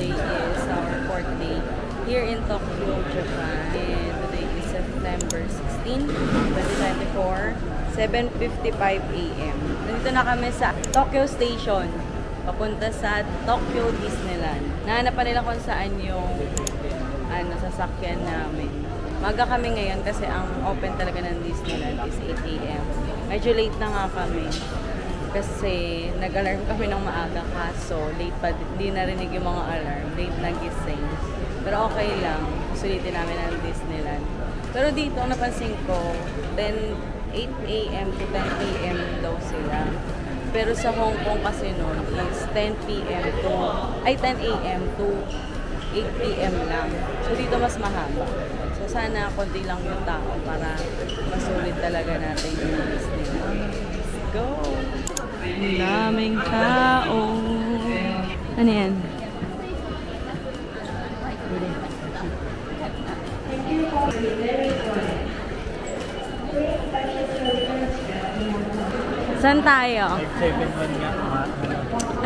today is our 4th day here in Tokyo, Japan. And today is September 16, 2024, 7:55 AM. Nandito na kami sa Tokyo Station, papunta sa Tokyo Disneyland. Nahanap pa nila kung saan yung sasakyan namin. Maga kami ngayon kasi ang open talaga ng Disneyland is 8 AM. Medyo late na nga kami. Kasi nag-alarm kami ng maaga kaso late pa, hindi narinig yung mga alarm, late nagising. Pero okay lang, sulitin namin ang Disneyland. Pero dito, napansin ko, 8 AM to 10 PM daw sila. Pero sa Hong Kong kasi noon is 10 AM to 8 PM lang. So dito mas mahaba. So sana konti lang yung tao para masulit talaga natin yung Disneyland. Let's go! Ang daming tao. Ano yan? Saan tayo?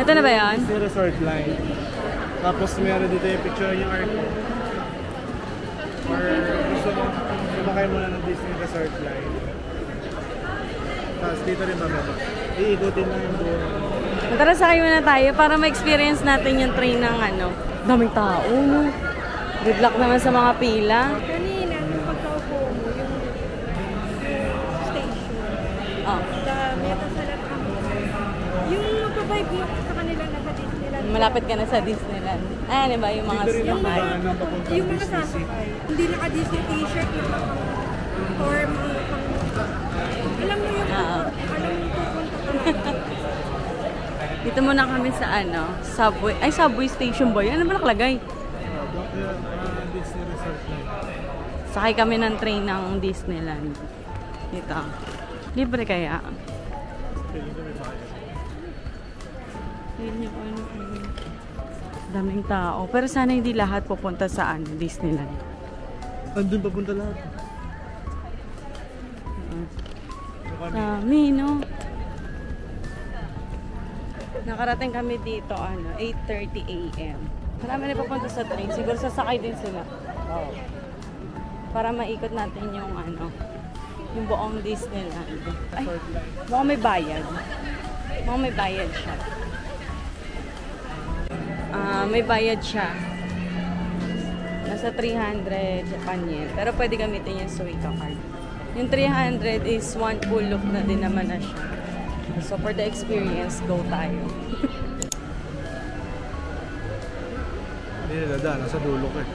Ito na ba yan? Ito yung resort line. Tapos meron dito yung picture yung arco. Or gusto mo, sumakay muna ng Disney Resort line. Tapos dito rin mamaya. Iikutin lang yung buong. Tara, sakay muna tayo para ma-experience natin yung train ng daming tao, no? Good luck naman sa mga pila. Kanina, nung pagkaupo mo, yung station. Oh. Meron sa laptop. Yung magpa-vibe mo sa kanila na sa Disneyland. Malapit ka na sa Disneyland. Ano ba yung mga sumakay? Yung mga sasakay. Hindi naka-Disney t-shirt na or mga alam mo yung alam mo pupunta ka. Dito muna kami sa subway. Ay, subway station ba yun? Ano ba nakalagay? Disney Resort line. Sakay kami ng train ng Disneyland. Dito. Libre kaya? Daming tao. Pero sana hindi lahat pupunta sa Disneyland. Andun papunta lahat. Dami, no? Nakarating kami dito, 8:30 AM. Marami na papunta sa train. Siguro sasakay din sila. Wow. Para maikot natin yung yung buong Disneyland. Ay, mukhang may bayad. Mukhang may bayad siya. May bayad siya. Nasa 300 Japan yen. Pero pwede gamitin yung Suica card. Yung 300 is one full look na din naman na siya. So for the experience, go tayo. Hindi nila daan, nasa dulo ko eh.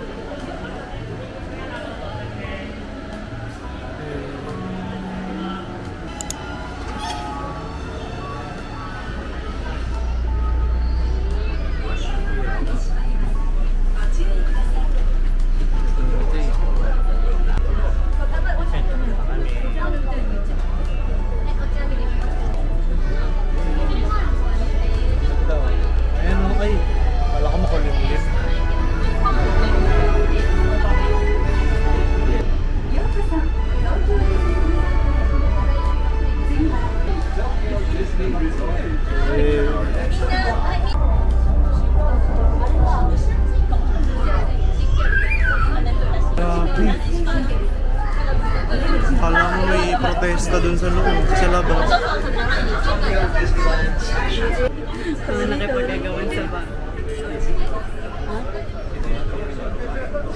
Kala mo may protesta dun sa loob, sa labas. Ano nakipagagawan sa ba?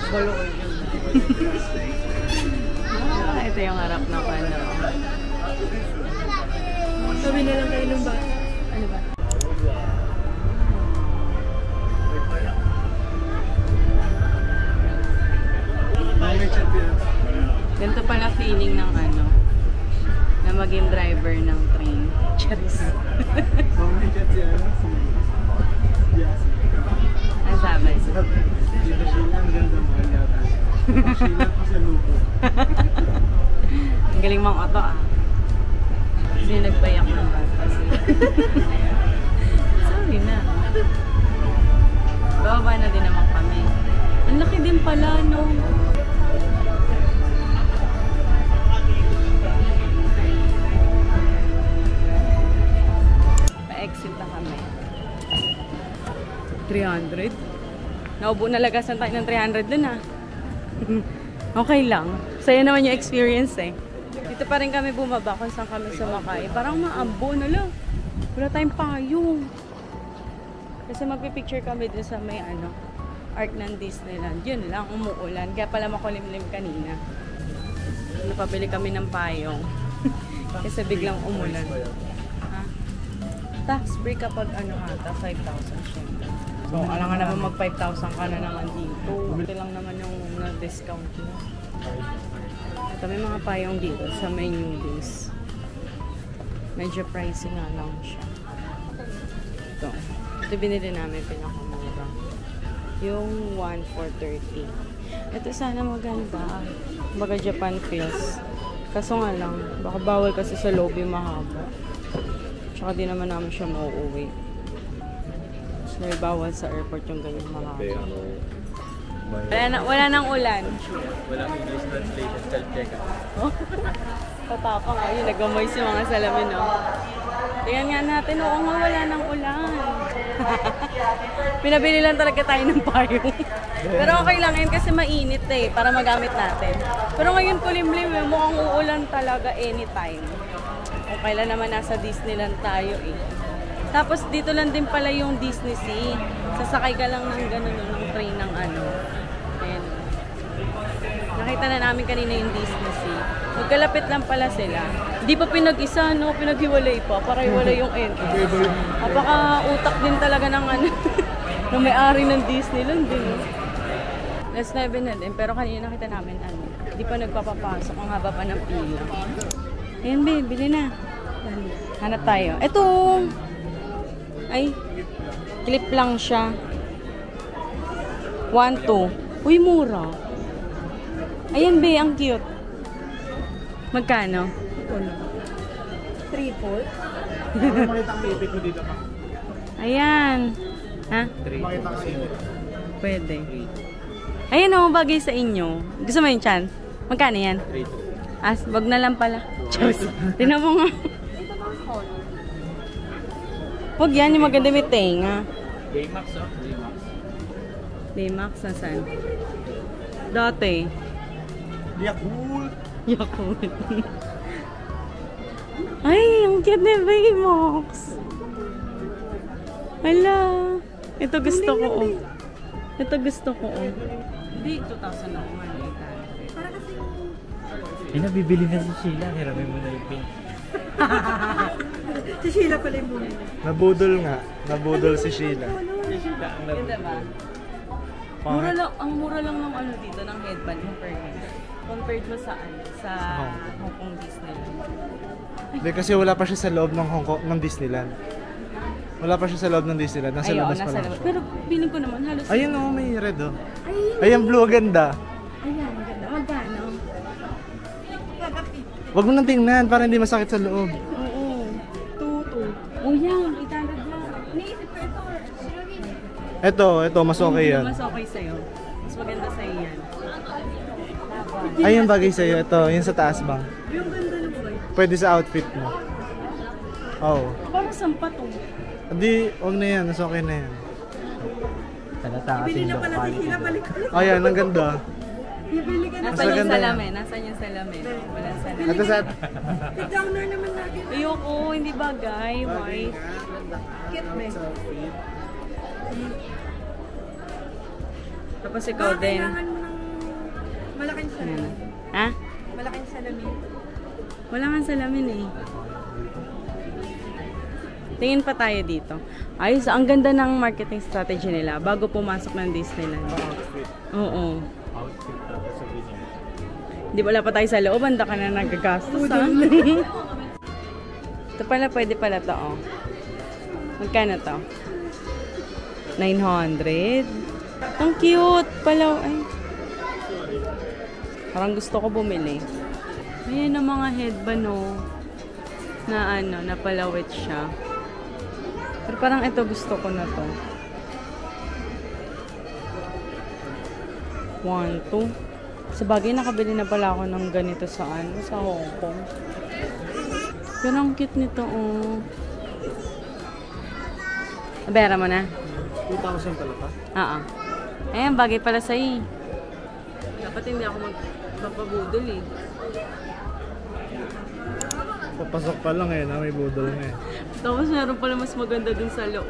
Baloy yun. Ito yung harap na Sabi na lang kayo ng bata. Ano ba? Ganito pala feeling ng na maging driver ng train. Charis. Ano sabi? Dito Sheila, ang ganda mo yata. Sheila pa sa lupo. Ang galing mang auto Kasi nagbayak ng bata. Sorry na. Bababa na din naman kami. Ang laki din pala, no? Pa-exit na kami. 300? Naubo na lagasan tayo ng 300 dun ah. Okay lang. Saya naman yung experience eh. Dito pa rin kami bumaba kung saan kami sumakay. Parang maambo na lang. Wala tayong payong. Kasi magpipicture kami dun sa may ano, arc ng Disneyland. Yun lang, umuulan. Kaya pala makulimlim kanina. Napabili kami ng payong. Kasi biglang umulan. Ha? Tax free kapag ano ata, 5,000 syempre. So, alam nga naman mag 5,000 ka na naman dito. Ito lang naman yung na-discount nyo. Ito may mga payong dito sa may newbies. Medyo pricey nga lang siya. Ito. Ito binili namin pinakamura. Yung 1 for 30. Ito sana maganda. Baga Japan feels. Kaso nga lang, baka bawal kasi sa loob yung mahaba. Tsaka di naman namin siya mauuwi. So, bawal sa airport yung ganyan mahaba. Wala nang ulan. Walang English translation, self-checkout. Patapang ayun, nagamoy si mga salamin, no? Tingnan nga natin, oo nga, wala nang ulan. Pinabili lang talaga tayo ng payong. Pero okay lang yun kasi mainit eh, para magamit natin. Pero ngayon kulimlim, mukhang uulan talaga anytime. O kailan naman nasa Disneyland tayo eh. Tapos dito lang din pala yung Disney Sea. Sasakay ka lang ng gano'n, ng train ng ano. Ayan. Nakita na namin kanina yung Disney Sea. Magkalapit lang pala sila. Hindi pa pinag-isa, no? Pinaghiwalay pa. Para hiwalay yung entrance. Napaka-utak din talaga ng ano. ng may-ari ng Disneyland din. No? Last 9 na din. Pero kanina nakita namin ano. Hindi pa nagpapapasok. Ang haba pa ng pila. Ayan, babe. Bili na. Hanap tayo. Ito! Ay, clip lang siya. 1, 2. Uy, mura. Ayan, be, ang cute. Magkano? 3-4. Makita ang ipit mo dito pa. Ayan. Ha? Makita ang ipit. Pwede. Ayan o, bagay sa inyo. Gusto mo yung chan? Magkano yan? 3-2. Wag na lang pala. Diyos. Tinan mo nga. Huwag yan, yung maganda may tenga. Baymax, oh. Baymax. Baymax, nasan? Dati. Yakult! Yakult. Ay, ang cute na Baymax. Hala. Ito gusto ko, oh. Ito gusto ko, oh. Hindi, 2,000 ako nga. Para kasi Eh, nabibili na si Sheila. Hiramin mo na yung pink. si Sheila pala yung muna. Nabudol nga. Nabudol si Sheila. Ganda ba? Mura lang, ang mura lang ng ano dito, ng headband compared mo sa ano, sa Hong Kong Disneyland. Hindi kasi wala pa siya sa loob ng Hong Kong, ng Disneyland. Wala pa siya sa loob ng Disneyland. Nasa labas pa lang siya. Pero feeling ko naman halos. Ayun o, may red o. Ayan, blue, ganda. Ayan, ganda. Magkano? Wag mo nang tingnan para hindi masakit sa loob. Oo. 2. Oh, yan. 800 lang. Iniisip ko ito. Ito, mas okay yan. Mas okay sa'yo. Mas maganda sa'yo yan. Ayun, bagay sa'yo. Ito, yun sa taas bang. Yung ganda ng boy. Pwede sa outfit mo. Oo. Parang sampa to. Hindi, wag na yan. Mas okay na yan. Talata kasi Bili na yung pala si Sheila, balik ko. Ayan, ang ganda. Bibili ka na. Nasaan yung maganda yan. salamin? Nasaan yung salamin? Walang salamin. Ito sa... Downer naman natin. Ayoko, hindi bagay. Why? Cute ba? Tapos ikaw Baka din. kailangan mo ng malaking salamin. Ha? Malaking salamin. Wala nga salamin eh. Tingin pa tayo dito. Ayos, ang ganda ng marketing strategy nila bago pumasok ng Disneyland. Oo. outfit tapos sabihin niya. Hindi wala pa tayo sa loob, handa ka na nagagastos ha. Ito pala, pwede pala to oh. Magkano to? 900. Ang cute pala. Ay. Parang gusto ko bumili. Ayan ang mga headband oh. Na ano, napalawit siya. Pero parang ito gusto ko na to. 1, 2. Sa bagay, nakabili na pala ako ng ganito sa ano, sa Hong Kong. Pero ang cute nito oh. Nabera mo na? 2,000 pala pa? Oo. Ayan, bagay pala sa'yo. Dapat hindi ako magpapabudol eh. Papasok pa lang eh, na may budol na eh. Tapos meron pala mas maganda dun sa loob.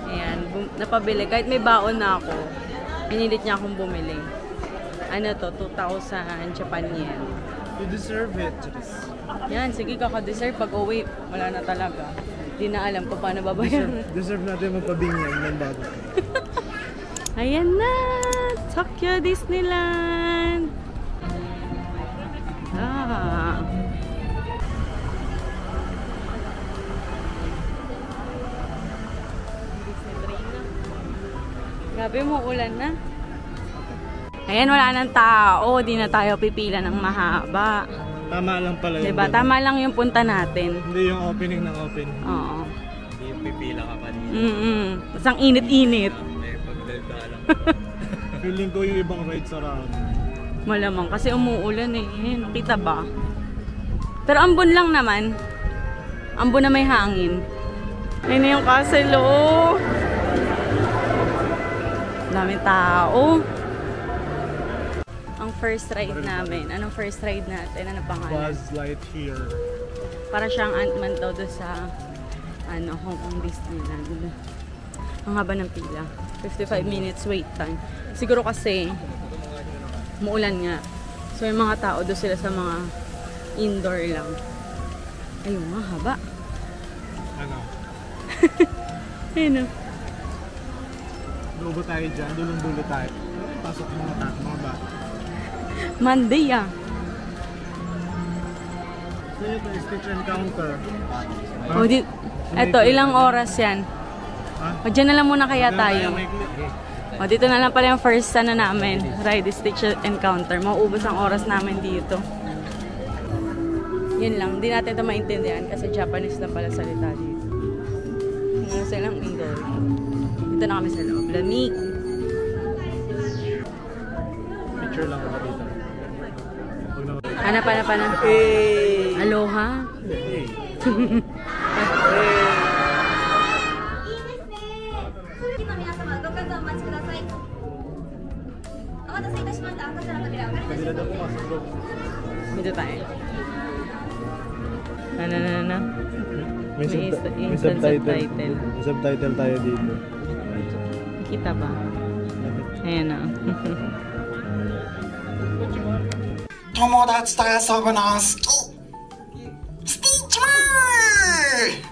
Ayan, napabili. Kahit may baon na ako, pinilit niya akong bumili. Ano to, 2,000 Japan yen. You deserve it. Yan, sige kaka-deserve. Pag uwi, wala na talaga. Di na alam kung paano babayaran. Deserve natin magpabingyan ng bago. Ayan na! Tokyo Disneyland! Ah! Grabe mo, ulan na. Ayan, wala nang tao. Di na tayo pipila ng mahaba. Tama lang pala yun. Diba? Tama lang yung punta natin. Hindi yung opening ng opening. Oo. Hindi yung pipila ka pa dito. Tapos ang init-init. May pagdalda lang. Feeling ko yung ibang rides around. Malamang kasi umuulan eh. Nakita ba? Pero ambon lang naman. Ambon na may hangin. Ayun na yung castle oh. Daming tao. Ang first ride namin. Anong first ride natin? Ano pangalan? Buzz Lightyear. Para siyang Ant-Man daw doon sa Hong Kong Disneyland. Ang haba ng pila. 55 minutes wait time. Siguro kasi muulan nga. So yung mga tao doon sila sa mga indoor lang. Ayun nga, haba. Ano? Ayun o. Dulo tayo dyan. Dulong-dulo tayo. Pasok mga bata. Monday ah. So ito is Stitch Encounter. O, eto, ilang oras yan? Ha? O, dyan na lang muna kaya tayo. May clip. O, dito na lang pala yung first namin. Ride Stitch Encounter. Mauubos ang oras namin dito. Yun lang. Hindi natin ito maintindihan kasi Japanese na pala salita dito. Ano silang indoor. Dito na kami sa loob. Lamig. Picture lang ako dito. Hanap. Hey! Aloha. Hey! 皆様ご活動お待ちください。お待たせいたしました。こちらの扉をお借りいたし Kanila daw pumasok bro. Dito tayo. Na. May May subtitle. May subtitle tayo dito. Kita ba? Ayan na. 友達と遊ぶの好きスティッチマン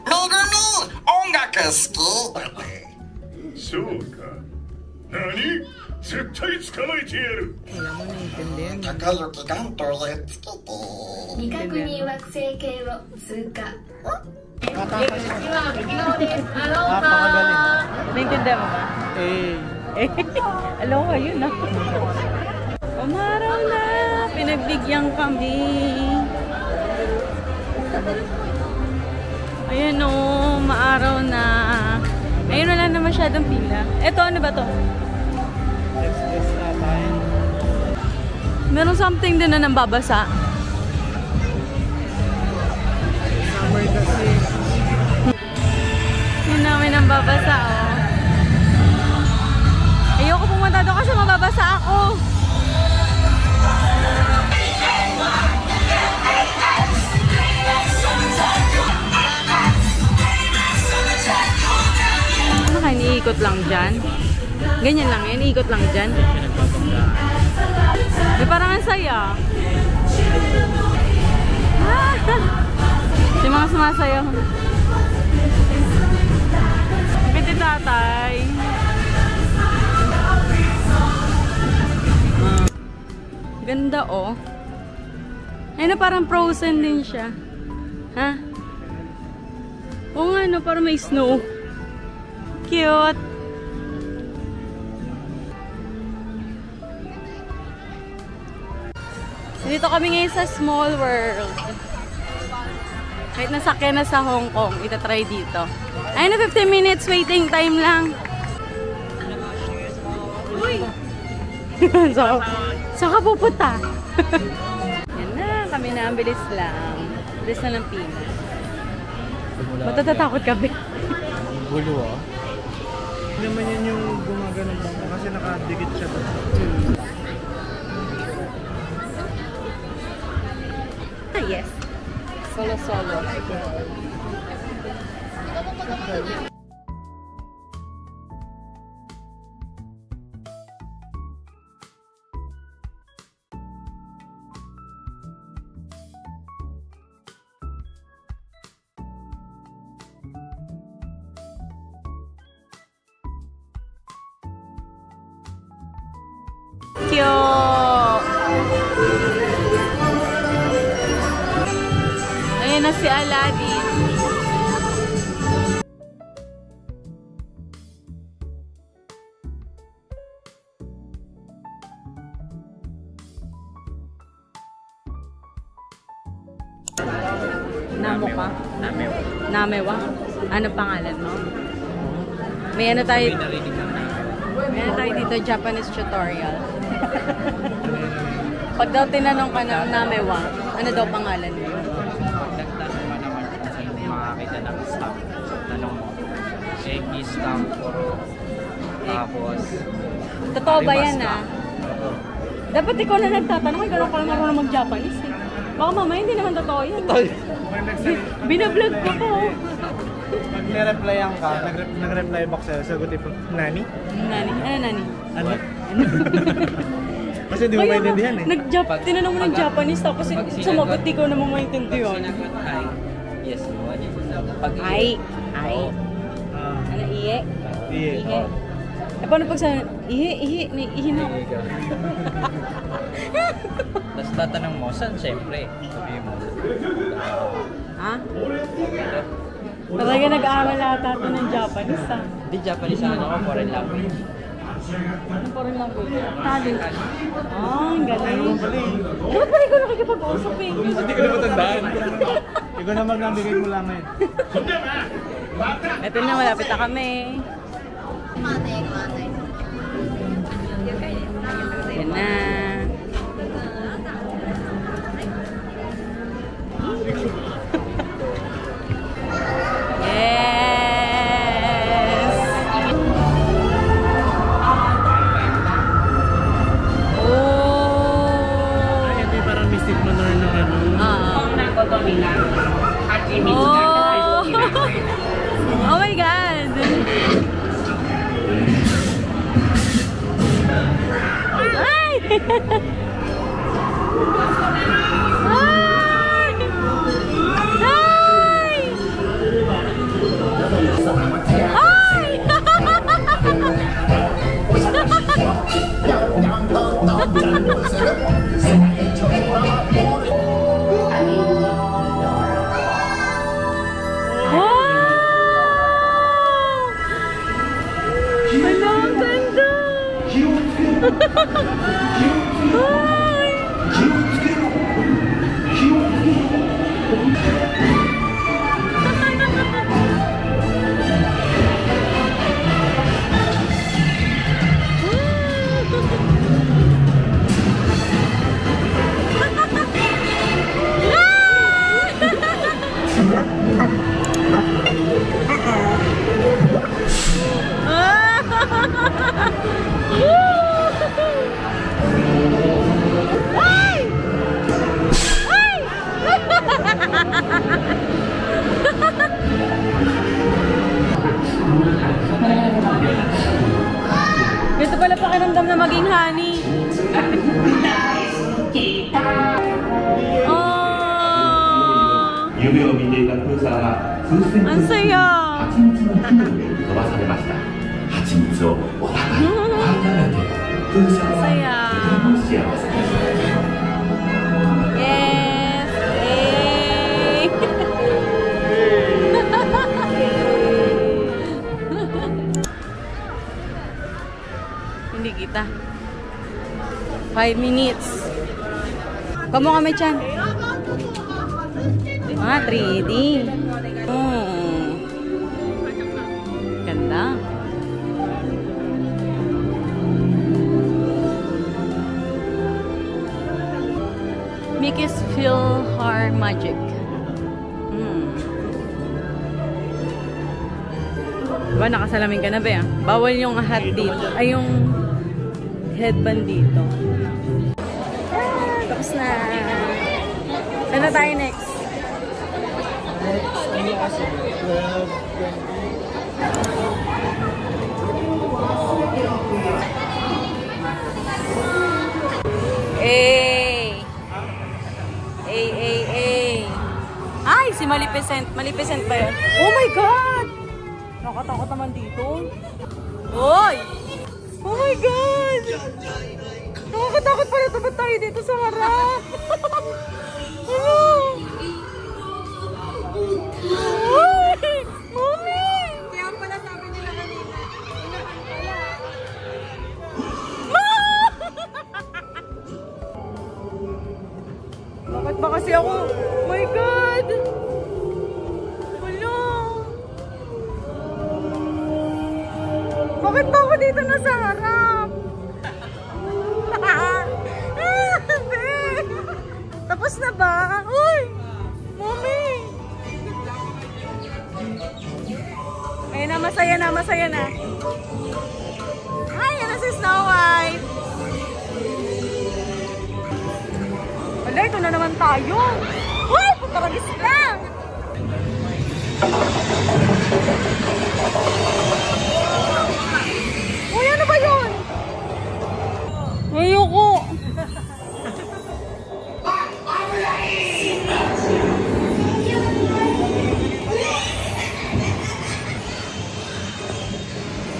めぐみ音楽好きそうか。何？絶対捕まえてやる。 Wala mo naiintindihan. 高雪がんとやっつけて未確認惑星系を通過。 Napakagaling. Naiintindihan mo ba? Hey! Aloha, yun na. Umaraw na! Pinagbigyan kami. Ayan o, maaraw na. Ayun, wala na masyadong pila. Eto, ano ba to? Express na tayo. Meron something din na nambabasa. Summer kasi. Yun namin nambabasa, oh. Ayoko pumunta doon kasi mababasa ako. Ano kaya, iniikot lang dyan? Ganyan lang yan, iniikot lang dyan. May parang ang saya. Yung mga sumasayaw. Piti tatay. Ganda oh. Ayun na, parang frozen din siya. Ha? Oo nga no, parang may snow. Cute. Dito kami ngayon sa Small World. Kahit nasakyan na sa Hong Kong, itatry dito. Ayun na, 15 minutes waiting time lang. Uy! Saan ka pupunta? Yan na, kami na, ang bilis lang. Bilis na ng pila. Matatatakot kami. Gulo ah. Hindi naman yan yung gumagano bangka kasi nakadikit siya doon. Ah, yes. Solo. Cute! Ayan na si Aladdin. Namo ka? Namewa. Ano pangalan mo? May ano tayo dito, Japanese tutorial. Pag daw tinanong ka ng Namewa, ano daw pangalan mo? Nagtanong ka naman kung sino makakita ng stamp. Tanong mo. Eki stamp puro. Tapos Totoo ba yan Dapat ikaw na nagtatanong, ikaw lang pala marunong mag-Japanese eh. Baka mamaya hindi naman totoo yan. Binablog ko po. Pag nireplyan ka, nag-reply back sa'yo, sagutin po, Nani? Nani? Ano Nani? Ano? Kasi di mo maintindihan eh. Tinanong mo ng Japanese tapos sumagot ikaw na mo maintindihan. sinagot ay yes mo. Pag Ay. oo. Ano, iye? Iye. Iye. Eh, paano pag sa ihi na ako? Tapos tatanong mo, saan siyempre? Sabihin mo. Ha? Talaga nag-aaral ata ito ng Japanese Di Japanese ano ako, foreign language. Ano pa rin lang po? Talent. Ang galing. Dapat pala ikaw nakikipag-usap eh. Hindi ko na matandaan. Ikaw naman nabigay mo lang ngayon. Ito na, malapit na kami. Yan na. Yes! Oh! Ay, ito yung parang mystic manor ng ano. Oh! Oh my God! Ay! Hala, ang ganda! Ay! Ito pala pakiramdam na maging honey. Oh! 夢を見ていたプーさんは風船 Ang と saya! 蜂蜜の気分に飛ばされました蜂蜜をお腹に温めてプーさんはとても幸せでした Yes! Yay! Hindi kita. 5 minutes. Kamu kami dyan. Ah, 3D. Ganda. Mickey's PhilharMagic. Diba, nakasalamin ka na ba? Bawal yung hat dito. Ay, yung headband dito. Tapos na. Saan na tayo next? Ano kasi? 12, 20. Ay, si Maleficent. Maleficent ba yun? Oh my God! Nakatakot naman dito. Oy! Oh my God! Nakakatakot pala ito. Ba't tayo dito sa harap? Ano? Ay! Mami! Kaya pala sabi nila kanina. Bakit ba kasi ako? Oh my God! Wala! Bakit ba ako dito na sa harap? Tapos na ba? Uy! Mami! Ayun na, masaya na, masaya na. Ay, yan na si Snow White! Wala, ito na naman tayo. Uy! Putaragis lang! Uy, ano ba yun? Ayoko!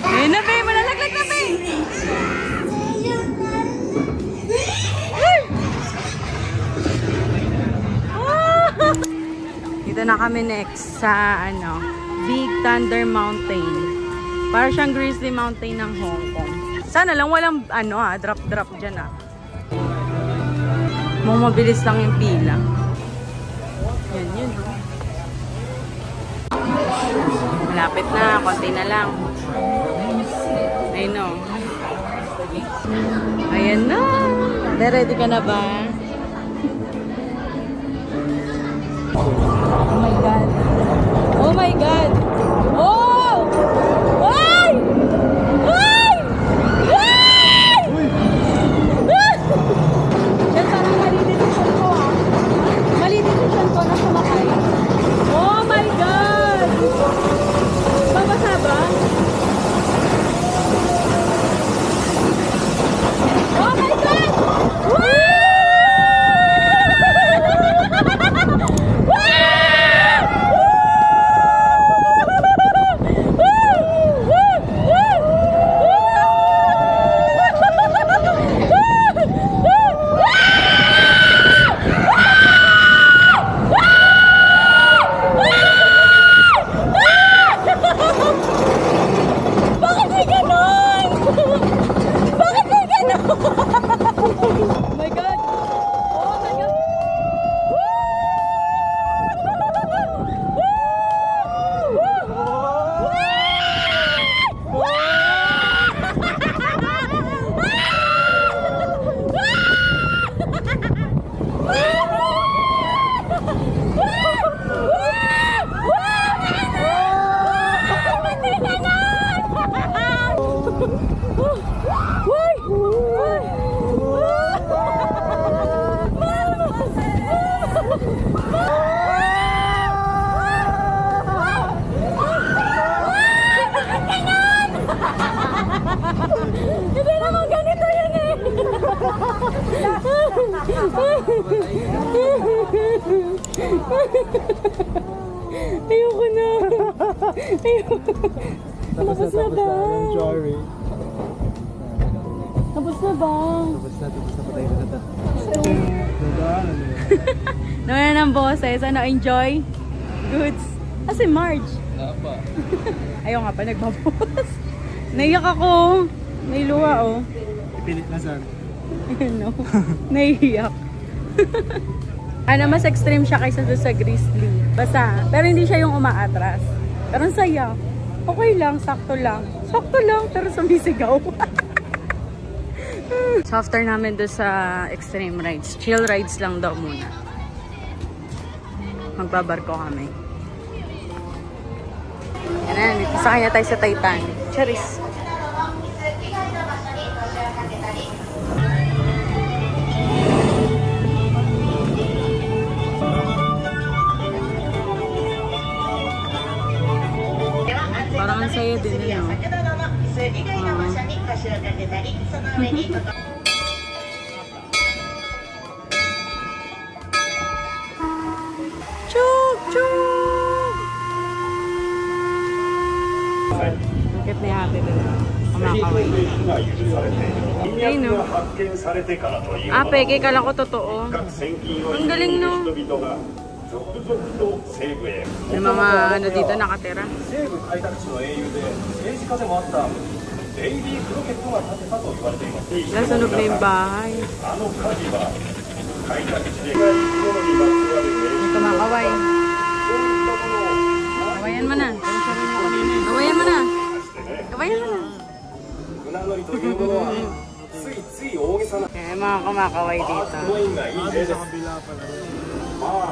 Ayun na, babe! Malalaglag na, babe! Dito na kami next sa ano, Big Thunder Mountain. Para siyang Grizzly Mountain ng Hong Kong. Sana lang walang ano drop dyan mabilis lang yung pila. Yan yun. Malapit na, konti na lang. Ayun o. Ayan na. Ready ka na ba? Oh my God. Oh my God. Oh! Ay! Ay! Ay! Yan parang mali decision ko Mali decision ko na sumakay. Oh my God! Babasa ba? Oh my God! Woo! Hindi naman ganito yan eh. Ayoko na. Tapos na ba? Tapos na ba? Tapos na patay na ito. Naman na ng boses. Ano, enjoy? Goods. Kasi Marge. Ayaw nga pa, nagbaboss. Naiyak ako. May luha, oh. Ipilit na saan? No. Naiyak. Ano, mas extreme siya kaysa doon sa Grizzly. Basta, pero hindi siya yung umaatras. Pero ang saya. Okay lang, sakto lang. Sakto lang, pero sumisigaw. So after namin doon sa extreme rides, chill rides lang daw muna. Magbabarko kami. Yan na, sa kanya tayo sa Titanic. Charis. Chug! Chug! Bakit ni ate doon? Kumakaway. Ayun no. Peke, kala ko totoo. Ang galing no. May mga ano dito nakatira. Nasunog na yung bahay. May kumakaway. Kawayan mo na. Kawayan mo na. Kawayan mo na. Eh, mga kumakaway dito. Sa kabila pala.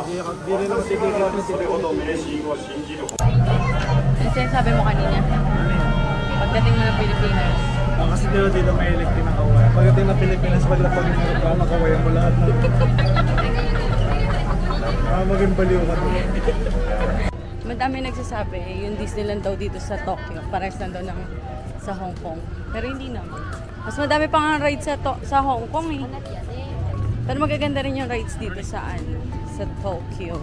Di rin ako titigil na sila. Ano sinasabi mo kanina? Pagdating mo ng Pilipinas. Kasi dito may electric na kaway. Pagdating ng Pilipinas, paglapag yung aeroplano, kawayan mo lahat na. Maging baliw ka doon. Madami nagsasabi, yung Disneyland daw dito sa Tokyo, parehas lang daw ng sa Hong Kong. Pero hindi naman. Mas madami pang ang rides sa Hong Kong eh. Pero magaganda rin yung rides dito sa Tokyo.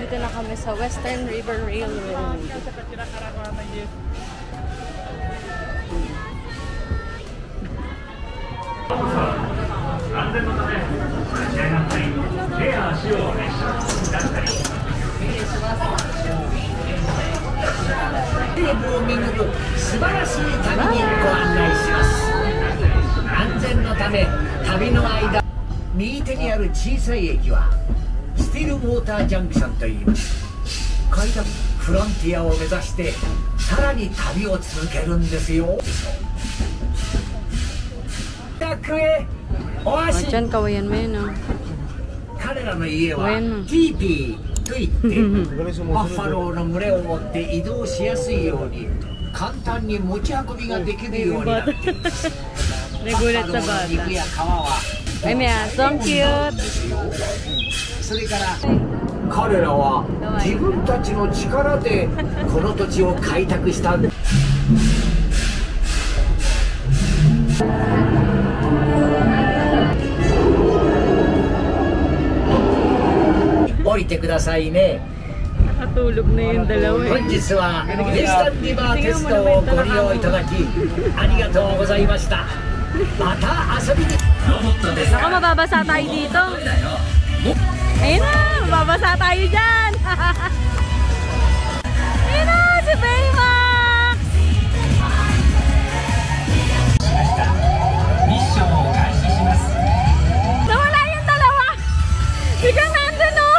Dito na kami sa Western River Railroad. Diyan, kawayan mo yun, no? 彼らの家はティーピーといってバッファローの群れを持って移動しやすいように簡単に持ち運びができるようになっています。バッファローの肉や皮はAy, may asong cute! それから彼らは自分たちの力でこの土地を開拓したんです。降りてくださいね。 Nakatulog na yung dalawa eh. 本日はデスタンリバーテストをご利用いただきありがとうございました。また遊びに。 Ako, mababasa tayo dito. Ayun na, mababasa tayo dyan. Ayun na, si Baymax. Nawala yung dalawa. Biglang nandun o.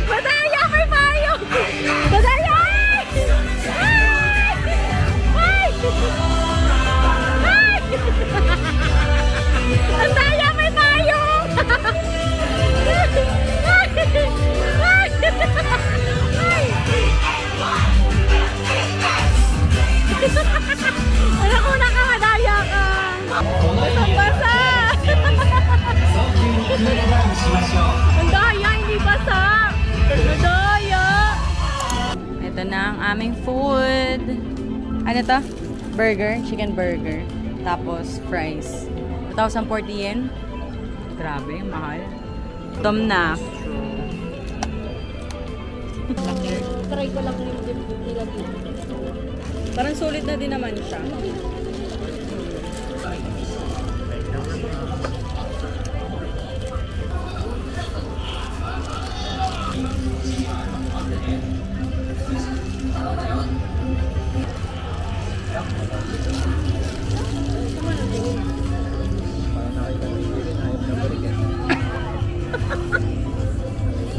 Madaya, may payo! Madaya! Ay! Ay! Ang daya, may payo! Alam ko na ka, madaya ka! Basang-basa! Ang daya, hindi basa! Madaya! Ito na ang aming food. Ano to? Burger, chicken burger. Tapos fries. 2,040 yen. Grabe, mahal. Tom na. Try ko lang yung nila dito. Parang sulit na din naman siya.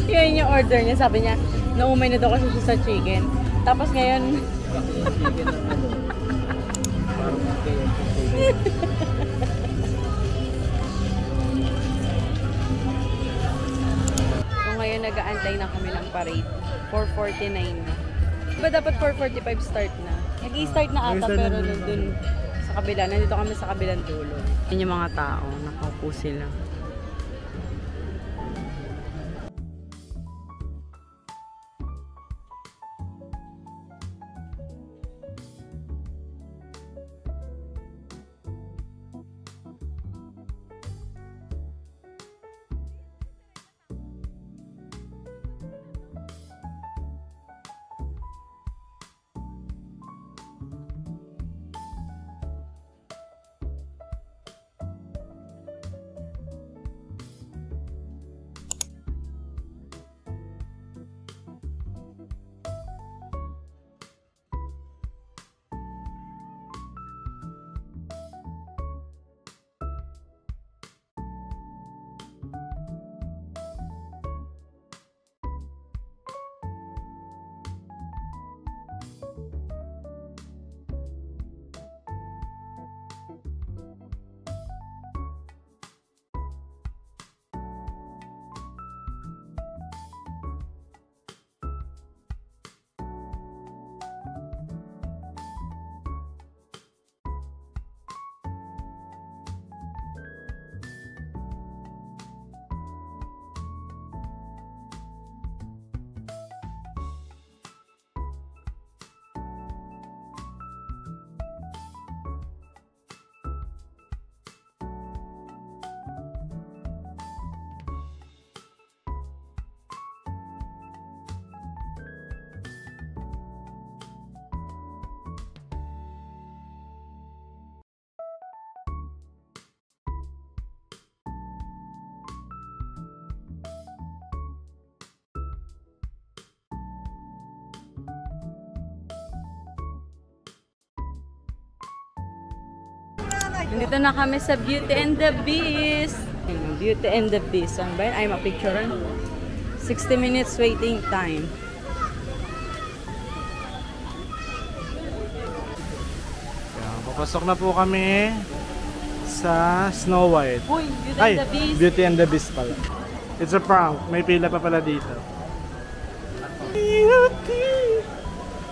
Yun yung order niya, sabi niya, naumay na daw kasi siya sa chicken. Tapos ngayon, so ngayon nag-aantay na kami ng parade. 4:49 na. Diba dapat 4:45 start na? Nag-i-start na ata pero nandun sa kabila. Nandito kami sa kabilang dulo. Yan yung mga tao. Nakaupo sila. Nandito na kami sa Beauty and the Beast. Beauty and the Beast. Saan ba yun? Ay, mapicturean. 60 minutes waiting time. Papasok na po kami sa Snow White. Uy, Beauty Ay, and the Beast. Beauty and the Beast pala. It's a prank. May pila pa pala dito. Beauty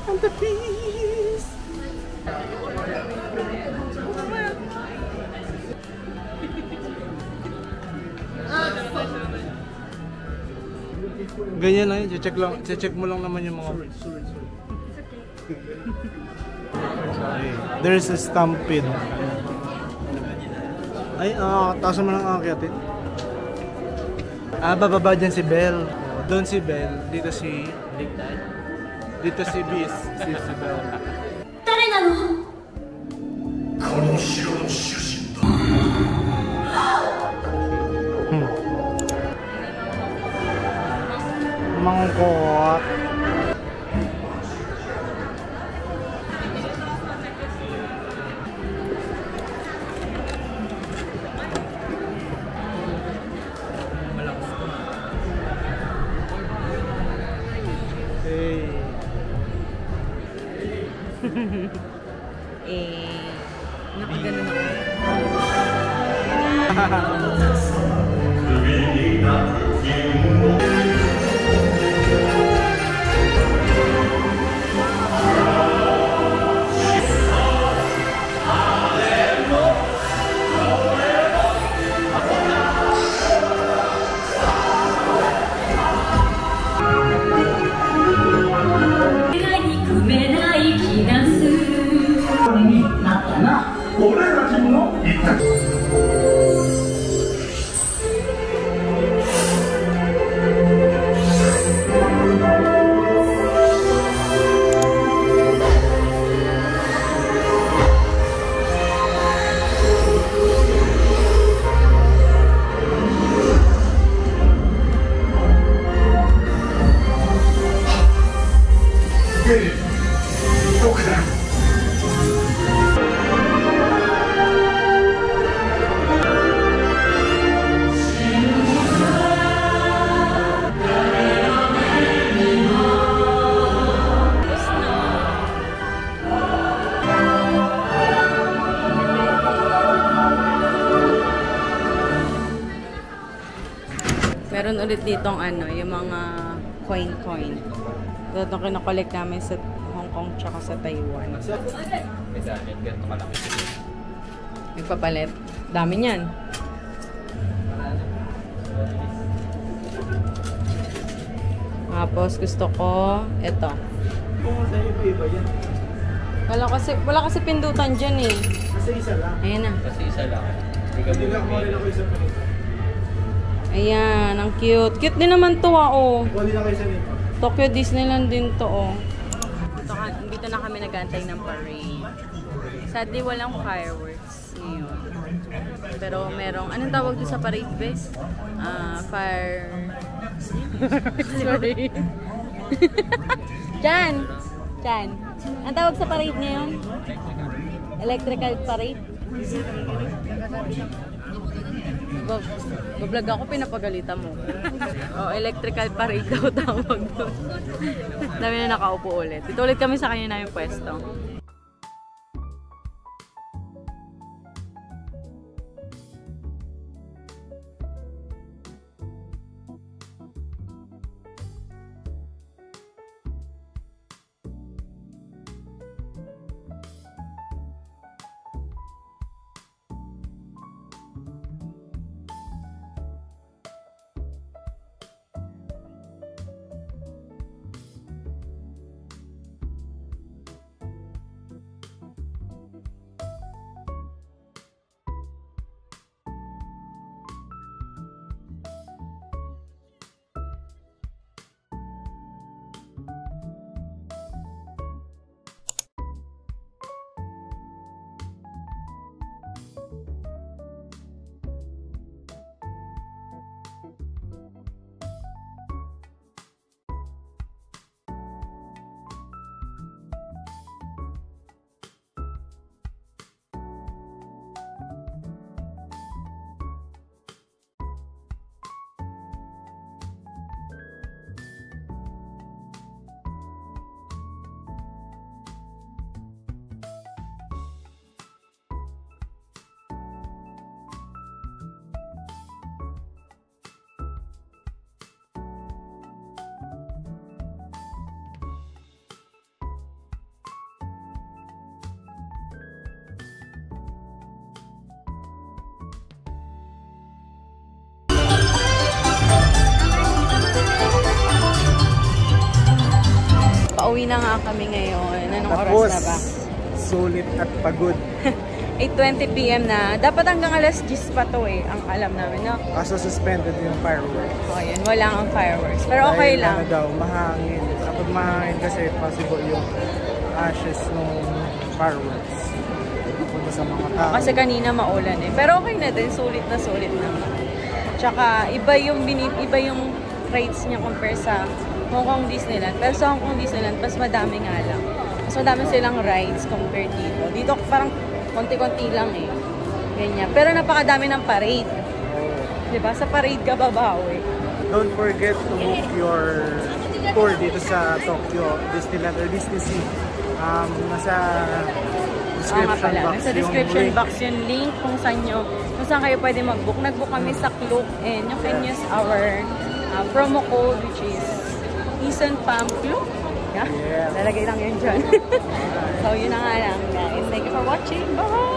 and the Beast. Ganyan lang yun. Check mo lang naman yung mga... There's a stampede. Ay, taas naman ang akyatin. Bababa dyan si Belle. Doon si Belle. Dito si... Dito si Beast. Si Belle. Tare na no? Mangkot. Nakaganon ako. Meron ulit ditong ano, yung mga coin. Ito itong kinokollect namin sa Hong Kong tsaka sa Taiwan. Medallion, ganito kalaki. Nagpapalit. Dami niyan. Tapos gusto ko ito. Wala kasi pindutan dyan eh. Kasi isa lang. Ayan na. Kasi isa lang. Hindi lang ako rin ako isa pa nito. Ayan, ang cute. Cute din naman to oh. Kuha din ako isa nito. Tokyo Disneyland din to oh. Dito na kami nag-aantay ng parade. Sadly, walang fireworks ngayon. Pero merong, anong tawag doon sa parade, bes? Fire... Sorry. Chan! Chan. Ang tawag sa parade ngayon? Electrical parade? Bablog ako, pinapagalitan mo. Electrical parade daw tawag doon. Dami na nakaupo ulit. Dito ulit kami sa kanya namin pwesto. Pauwi na nga kami ngayon. Anong oras na ba? Sulit at pagod. 8:20 PM na. Dapat hanggang alas 10 pa to eh. Ang alam namin, no? Kaso suspended yung fireworks. O, yun. Wala ang fireworks. Pero okay dahil lang. Ano daw, mahangin. Kapag mahangin kasi possible yung ashes ng fireworks. Punta sa mga tao. Kasi kanina maulan eh. Pero okay na din. Sulit na sulit na. Tsaka, iba yung rates niya compare sa Hong Kong Disneyland. Pero sa Hong Kong Disneyland, mas madami nga lang. Mas madami silang rides compared dito. Dito parang konti-konti lang eh. Ganyan. Pero napakadami ng parade. Diba? Sa parade ka babawi. Don't forget to book your tour dito sa Tokyo Disneyland or Disney Sea. Nasa description box. Nasa description box yung link kung saan kayo pwede mag-book. Nag-book kami sa Klook and you can use our promo code which is Eason Pam Klook. Yeah. Lalagay lang yun dyan. So yun na nga lang guys. Thank you for watching. Bye!